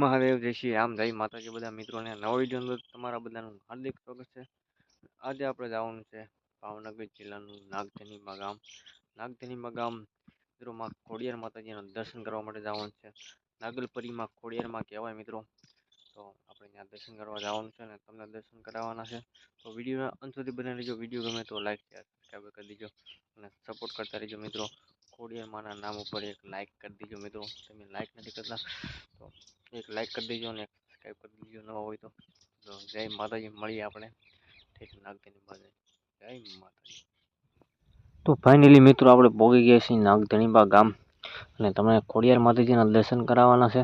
મહાદેવ, જય શ્રી રામ, જય માતાજી બધા મિત્રોને નવા વિડીયો અંદર તમારા બધાનું હાર્દિક સ્વાગત છે। આજે આપણે જવાનું છે ભાવનગર જિલ્લાનું નાગધણીમાં ગામ। નાગધણીમાં ગામ મિત્રોમાં ખોડિયાર માતાજીના દર્શન કરવા માટે જવાનું છે। નાગલપરીમાં ખોડિયારમાં કહેવાય મિત્રો, તો આપણે ત્યાં દર્શન કરવા જવાનું છે ને તમને દર્શન કરાવવાના છે। તો વિડીયોના અંત સુધી બનાવી લેજો। વિડીયો ગમે તો લાઈક શેર સબસ્ક્રાઈબ કરી દેજો અને સપોર્ટ કરતા રહેજો મિત્રો। ખોડિયાર માના નામ ઉપર એક લાઈક કરી દેજો મિત્રો, તમે લાઈક નથી કરતા તો એક લાઈક કરી દેજો અને સબસ્ક્રાઈબ કરી દેજો નવા હોય તો। જય માતાજી, મળીએ આપણે ઠીક નાગધણી બાજુ। જય માતાજી। તો ફાઇનલી મિત્રો આપણે પહોંચી ગયા છીએ નાગધણીબા ગામ અને તમને ખોડિયાર માતાજીના દર્શન કરાવવાના છે।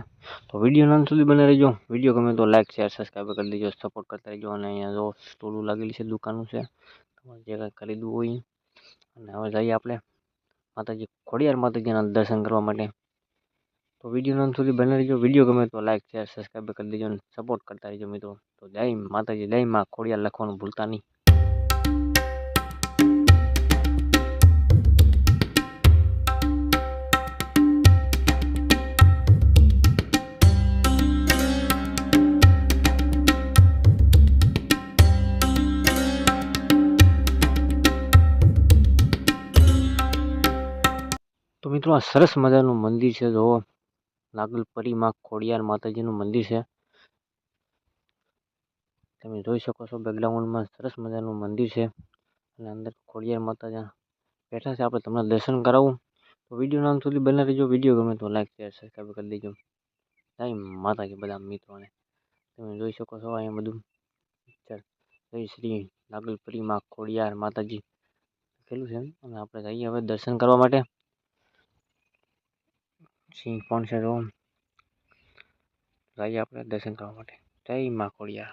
તો વિડીયો અંત સુધી બને રહેજો। વિડીયો ગમે તો લાઈક શેર સબસ્ક્રાઈબ કરી દેજો, સપોર્ટ કરતા રહેજો। અને અહીંયા જો સ્ટોલું લાગેલી છે, દુકાનું છે, તમારે જે કાંઈ ખરીદવું હોય। અને હવે જઈએ આપણે માતાજી ખોડિયાર માતાજીના દર્શન કરવા માટે। તો વિડીયો અંત સુધી બને રહેજો। વિડીયો ગમે તો લાઈક શેર સબસ્ક્રાઈબ કરી દેજો અને સપોર્ટ કરતા રહેજો મિત્રો। તો જય માતાજી, જય માં ખોડિયાર લખવાનું ભૂલતા નહીં। તો મિત્રો આ સરસ મજાનું મંદિર છે, જો નાગલપરીમાં ખોડિયાર માતાજીનું મંદિર છે, તમે જોઈ શકો છો। બેકગ્રાઉન્ડમાં સરસ મજાનું મંદિર છે અને અંદર ખોડિયાર માતાજી બેઠા છે। આપણે તમને દર્શન કરાવું તો વિડીયો અંત સુધી બને રહેજો। વિડીયો ગમે તો લાઈક શેર સબસ્ક્રાઈબ કરી દેજો। જય માતાજી બધા મિત્રોને, તમે જોઈ શકો છો અહીંયા બધું જય શ્રી નાગલપરીમાં ખોડિયાર માતાજી લખેલું છે। અને આપણે જઈએ હવે દર્શન કરવા માટે। સિંહ પણ છે, જો જઈએ આપણે દર્શન કરવા માટે। જય માં ખોડિયાર।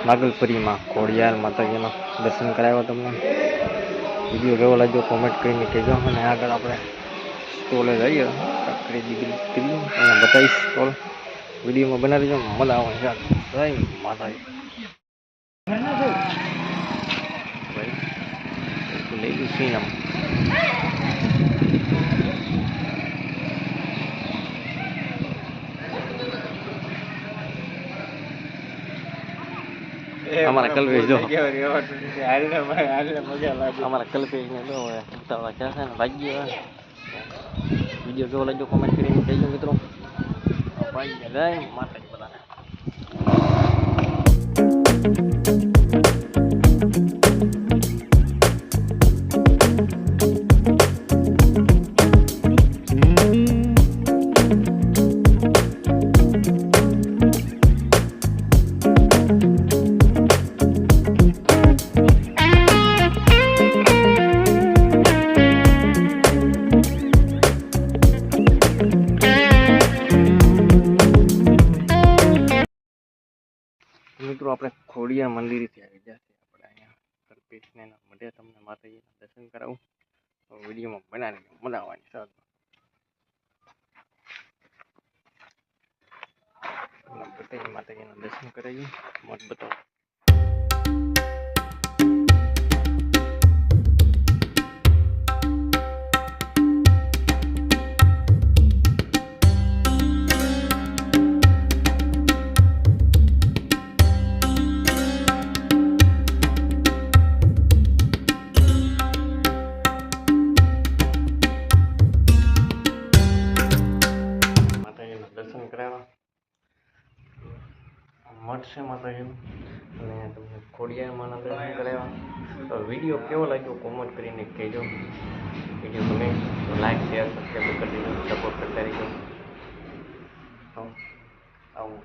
નાગલપરીમાં ખોડિયાર માતાજીના દર્શન કરાવ્યા તમને। વિડીયો કેવો લાગ્યો કોમેન્ટ કરીને કહેજો। અને આગળ આપણે સ્ટોલે જઈએ, ખરીદી અને બતાવીશ સ્ટોલ। વિડીયોમાં બનાવી દેજો, મજા આવે। જય માતાજી। લઈ ગયું સિંહ આમ અમારા કલ્પેશ જો અમારા કલ્પેશ ને જો ઉતાવળા જશે ને ભાગી ગયા વિડીયો કેવો લાગ્યો કોમેન્ટ કરીને કહેજો મિત્રો ભાઈ જય માતાજી બધાને મિત્રો આપણે ખોડિયાર મંદિરેથી આવી ગયા છે આપણે અહીંયા કલ્પેશને મઢે તમને માતાજીના દર્શન કરાવું તો વિડીયોમાં બનાવી બનાવવાની સાથ માતાજીના દર્શન કરાવીએ મત બતાવો દર્શન કરાવ્યા મઠ છે માતાજીનું અને તમને ખોડિયારમાંના દર્શન કરાવ્યા તો વિડીયો કેવો લાગ્યો કોમેન્ટ કરીને કહેજો વિડીયો ગમે તો લાઈક શેર સબસ્ક્રાઈબ કરી દેજો સપોર્ટ કરતા રહેજો તો આવું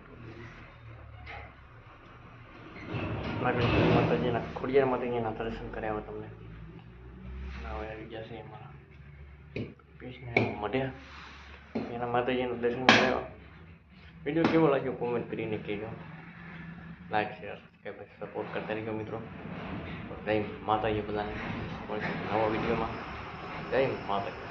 માતાજીના ખોડિયાર માતાજીના દર્શન કરાવ્યા તમને હવે આવી ગયા છે એમાં પીસને મઢ્યા એના માતાજીનું દર્શન કરાવ્યા વિડીયો કેવો લાગ્યો કોમેન્ટ કરીને કહેજો લાઈક શેર સબસ્ક્રાઈબ સપોર્ટ કરતા રહેજો મિત્રો જય માતાજી બધાને મળીશું નવા વિડીયોમાં જય માતાજી